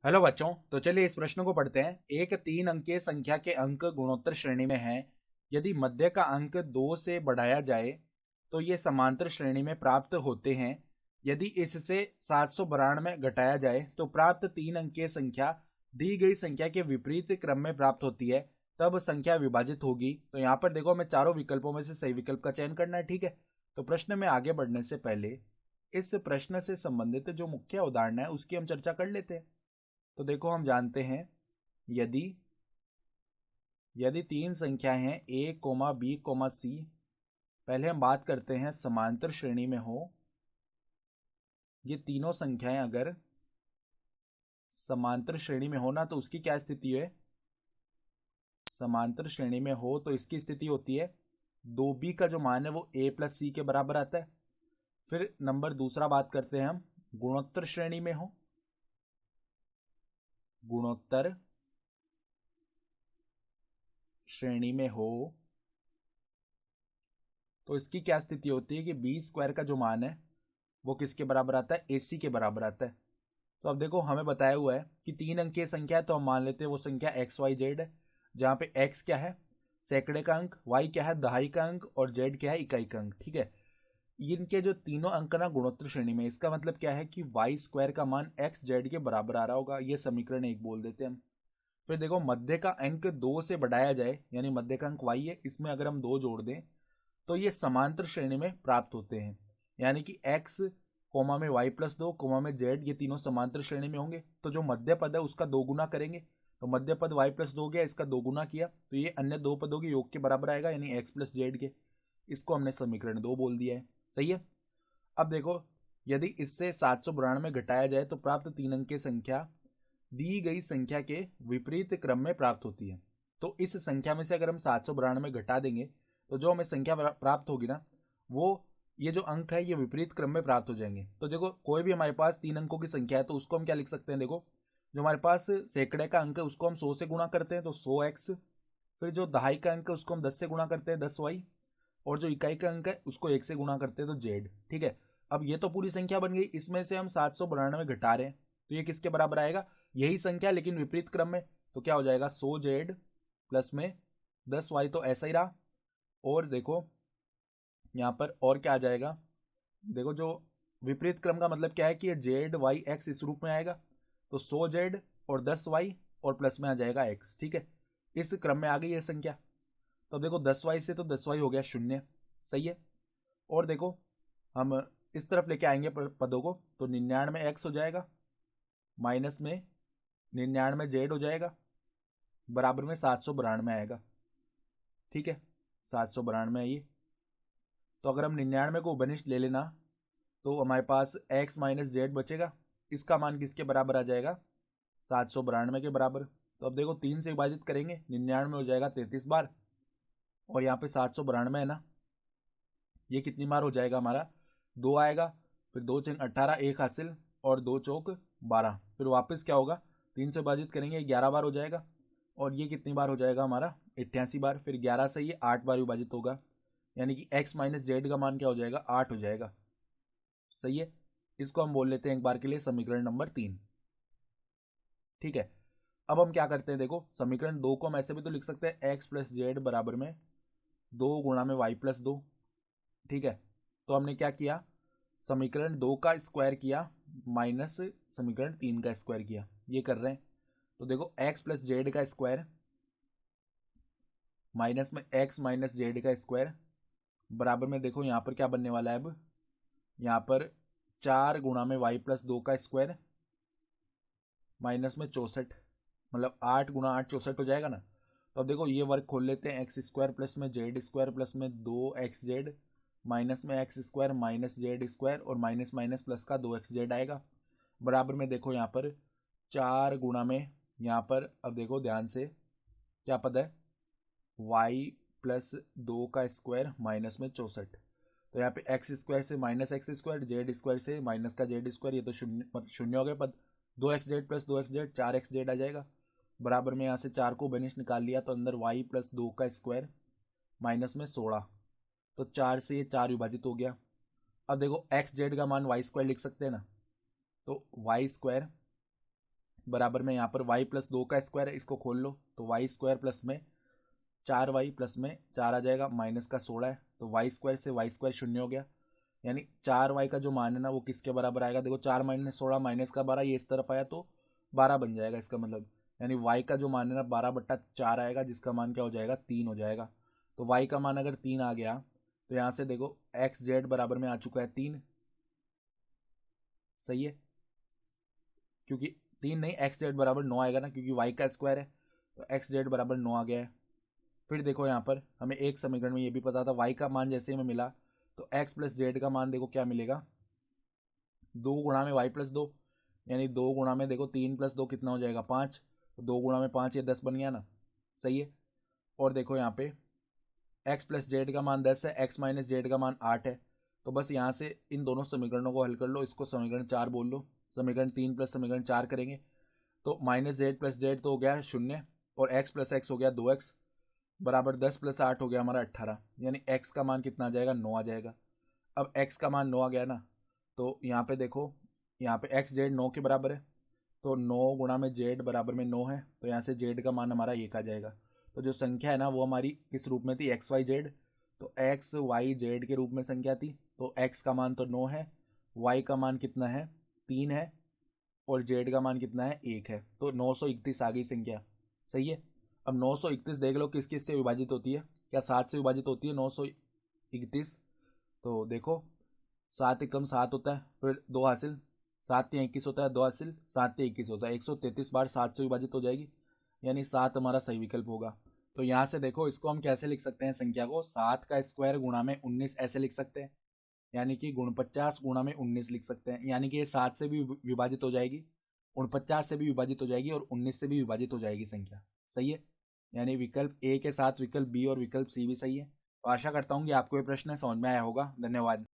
Hello बच्चों। तो चलिए इस प्रश्न को पढ़ते हैं। एक 3 अंकीय संख्या के अंक गुणोत्तर श्रेणी में हैं। यदि मध्य का अंक 2 से बढ़ाया जाए तो ये समांतर श्रेणी में प्राप्त होते हैं। यदि इससे 792 घटाया जाए तो प्राप्त 3 अंकीय संख्या दी गई संख्या के विपरीत क्रम में प्राप्त होती है। तब संख्या विभाजित होगी। तो यहाँ पर देखो, हमें चारों विकल्पों में से सही विकल्प का चयन करना है। ठीक है, तो प्रश्न में आगे बढ़ने से पहले इस प्रश्न से संबंधित जो मुख्य उदाहरण है उसकी हम चर्चा कर लेते हैं। तो देखो, हम जानते हैं यदि यदि 3 संख्याएं हैं a, b, c। पहले हम बात करते हैं समांतर श्रेणी में हो। ये तीनों संख्याएं अगर समांतर श्रेणी में हो ना, तो उसकी क्या स्थिति है? समांतर श्रेणी में हो तो इसकी स्थिति होती है 2b का जो मान है वो a प्लस c के बराबर आता है। फिर नंबर दूसरा बात करते हैं हम गुणोत्तर श्रेणी में हो। गुणोत्तर श्रेणी में हो तो इसकी क्या स्थिति होती है कि बी स्क्वायर का जो मान है वो किसके बराबर आता है? AC के बराबर आता है। तो अब देखो, हमें बताया हुआ है कि 3 अंकीय संख्या है, तो हम मान लेते हैं वो संख्या XYZ है, जहाँ पे X क्या है? सैकड़े का अंक, Y क्या है? दहाई का अंक, और Z क्या है? इकाई का अंक। ठीक है, इनके जो तीनों अंक ना गुणोत्तर श्रेणी में, इसका मतलब क्या है कि Y स्क्वायर का मान XZ के बराबर आ रहा होगा। ये समीकरण 1 बोल देते हैं हम। फिर देखो, मध्य का अंक 2 से बढ़ाया जाए, यानी मध्य का अंक Y है, इसमें अगर हम 2 जोड़ दें तो ये समांतर श्रेणी में प्राप्त होते हैं। यानी कि x कोमा में y प्लस 2 कोमा में z, ये तीनों समांतर श्रेणी में होंगे। तो जो मध्य पद है उसका 2 गुना करेंगे। तो मध्य पद y प्लस 2 गया, इसका 2 गुना किया तो ये अन्य 2 पदों के योग के बराबर आएगा, यानी x प्लस जेड के। इसको हमने समीकरण 2 बोल दिया है। सही है। अब देखो, यदि इससे 792 घटाया जाए तो प्राप्त 3 अंकीय संख्या दी गई संख्या के विपरीत क्रम में प्राप्त होती है। तो इस संख्या में से अगर हम 792 घटा देंगे तो जो हमें संख्या प्राप्त होगी ना, वो ये जो अंक है ये विपरीत क्रम में प्राप्त हो जाएंगे। तो देखो, कोई भी हमारे पास 3 अंकों की संख्या है तो उसको हम क्या लिख सकते हैं? देखो, जो हमारे पास सैकड़े का अंक है उसको हम 100 से गुणा करते हैं तो 100x। फिर जो दहाई का अंक है उसको हम 10 से गुणा करते हैं 10y। और जो इकाई का अंक है उसको 1 से गुणा करते हैं तो z। ठीक है, अब ये तो पूरी संख्या बन गई। इसमें से हम 792 घटा रहे हैं तो ये किसके बराबर आएगा? यही संख्या लेकिन विपरीत क्रम में। तो क्या हो जाएगा? 100z प्लस में 10y, तो ऐसा ही रहा। और देखो यहाँ पर और क्या आ जाएगा? देखो, जो विपरीत क्रम का मतलब क्या है कि ये ZYX इस रूप में आएगा। तो 100z और 10y और प्लस में आ जाएगा x। ठीक है, इस क्रम में आ गई ये संख्या। तो देखो, 10y से तो 10y हो गया 0। सही है। और देखो, हम इस तरफ लेके आएंगे पदों को, तो 99x हो जाएगा, माइनस में 99z हो जाएगा, बराबर में 792 आएगा। ठीक है, 792 है ये। तो अगर हम 99 को उपनिष्ठ ले लेना तो हमारे पास x माइनस जेड बचेगा। इसका मान किसके बराबर आ जाएगा? 792 के बराबर। तो अब देखो, 3 से विभाजित करेंगे, 99 हो जाएगा 33 बार, और यहाँ पे 792 है ना, ये कितनी बार हो जाएगा हमारा? 2 आएगा। फिर 2 चंग 18, 1 हासिल, और 2 चौक 12। फिर वापस क्या होगा? 3 से विभाजित करेंगे, 11 बार हो जाएगा। और ये कितनी बार हो जाएगा हमारा? 88 बार। फिर 11 से ये 8 बार विभाजित होगा, यानी कि x माइनस जेड का मान क्या हो जाएगा? 8 हो जाएगा। सही है, इसको हम बोल लेते हैं एक बार के लिए समीकरण नंबर 3। ठीक है, अब हम क्या करते हैं? देखो, समीकरण 2 को हम ऐसे भी तो लिख सकते हैं x प्लस जेड बराबर में 2 गुणा में y प्लस 2। ठीक है, तो हमने क्या किया? समीकरण 2 का स्क्वायर किया माइनस समीकरण 3 का स्क्वायर किया, ये कर रहे हैं। तो देखो, x प्लस जेड का स्क्वायर माइनस में x माइनस जेड का स्क्वायर बराबर में, देखो यहाँ पर क्या बनने वाला है? अब यहाँ पर 4 गुणा में y प्लस 2 का स्क्वायर माइनस में 64, मतलब 8 गुणा 8 64 हो जाएगा ना। तो अब देखो, ये वर्ग खोल लेते हैं, एक्स स्क्वायर प्लस में जेड स्क्वायर प्लस में 2xz माइनस में x square minus Z square, और माइनस माइनस प्लस का 2xz आएगा, बराबर में देखो यहाँ पर 4 गुणा में, यहाँ पर अब देखो ध्यान से, क्या पद है? y प्लस 2 का स्क्वायर माइनस में 64। तो यहाँ पे एक्स स्क्वायर से minus x square, Z square से माइनस का जेड स्क्वायर, ये तो शून्य शून्य हो गया पद। 2xz प्लस 2xz 4xz आ जाएगा, बराबर में यहाँ से 4 को बनिश निकाल लिया तो अंदर y प्लस 2 का स्क्वायर माइनस में 16। तो 4 से ये 4 विभाजित हो गया। अब देखो, एक्स जेड का मान वाई स्क्वायर लिख सकते हैं ना, तो वाई स्क्वायर बराबर में यहाँ पर y प्लस 2 का स्क्वायर है, इसको खोल लो तो y स्क्वायर प्लस में 4y प्लस में 4 आ जाएगा, माइनस का 16 है तो y स्क्वायर से y स्क्वायर शून्य हो गया। यानी 4y का जो मान है ना वो किसके बराबर आएगा, देखो 4 माइनस 16 माइनस का 12, ये इस तरफ आया तो 12 बन जाएगा इसका मतलब। यानी y का जो मान है ना 12/4 आएगा, जिसका मान क्या हो जाएगा 3 हो जाएगा। तो y का मान अगर 3 आ गया तो यहाँ से देखो एक्स जेड बराबर में आ चुका है 3, सही है, क्योंकि 3 नहीं एक्स जेड बराबर 9 आएगा ना, क्योंकि y का स्क्वायर है तो एक्स जेड बराबर 9 आ गया है। फिर देखो यहाँ पर हमें एक समीकरण में ये भी पता था y का मान जैसे हमें मिला तो x प्लस जेड का मान देखो क्या मिलेगा, 2 गुणा में y प्लस 2, यानी 2 गुणा में देखो 3 प्लस 2 कितना हो जाएगा 5, तो 2 गुणा में 5 ये 10 बन गया ना, सही है। और देखो यहाँ पे x प्लस जेड का मान 10 है, x माइनस जेड का मान 8 है, तो बस यहाँ से इन दोनों समीकरणों को हल कर लो, इसको समीकरण 4 बोल लो, समीकरण 3 प्लस समीकरण 4 करेंगे तो माइनस जेड प्लस जेड तो हो गया 0 और x प्लस एक्स हो गया 2x बराबर 10 प्लस 8 हो गया हमारा 18, यानी x का मान कितना आ जाएगा 9 आ जाएगा। अब x का मान 9 आ गया ना, तो यहाँ पे देखो यहाँ पे x जेड 9 के बराबर है तो 9 गुणा में जेड बराबर में 9 है, तो यहाँ से जेड का मान हमारा 1 आ जाएगा। तो जो संख्या है ना वो हमारी किस रूप में थी, एक्स वाई जेड, तो एक्स वाई जेड के रूप में संख्या थी। तो एक्स का मान तो 9 है, वाई का मान कितना है 3 है और जेड का मान कितना है 1 है, तो 931 आ गई संख्या, सही है। अब 931 देख लो किस किस से विभाजित होती है, क्या 7 से विभाजित होती है 931, तो देखो 7 एकम 7 होता है, फिर 2 हासिल 7 या 21 होता है, 2 हासिल 7 या 21 होता है, 133 बार 7 से विभाजित हो जाएगी, यानी 7 हमारा सही विकल्प होगा। तो यहाँ से देखो इसको हम कैसे लिख सकते हैं, संख्या को 7 का स्क्वायर गुणा में 19 ऐसे लिख सकते हैं, यानी कि 49 गुणा में 19 लिख सकते हैं, यानी कि ये 7 से भी विभाजित हो जाएगी, 49 से भी विभाजित हो जाएगी और 19 से भी विभाजित हो जाएगी संख्या, सही है। यानी विकल्प ए के साथ विकल्प बी और विकल्प सी भी सही है। तो आशा करता हूँ कि आपको ये प्रश्न समझ में आया होगा। धन्यवाद।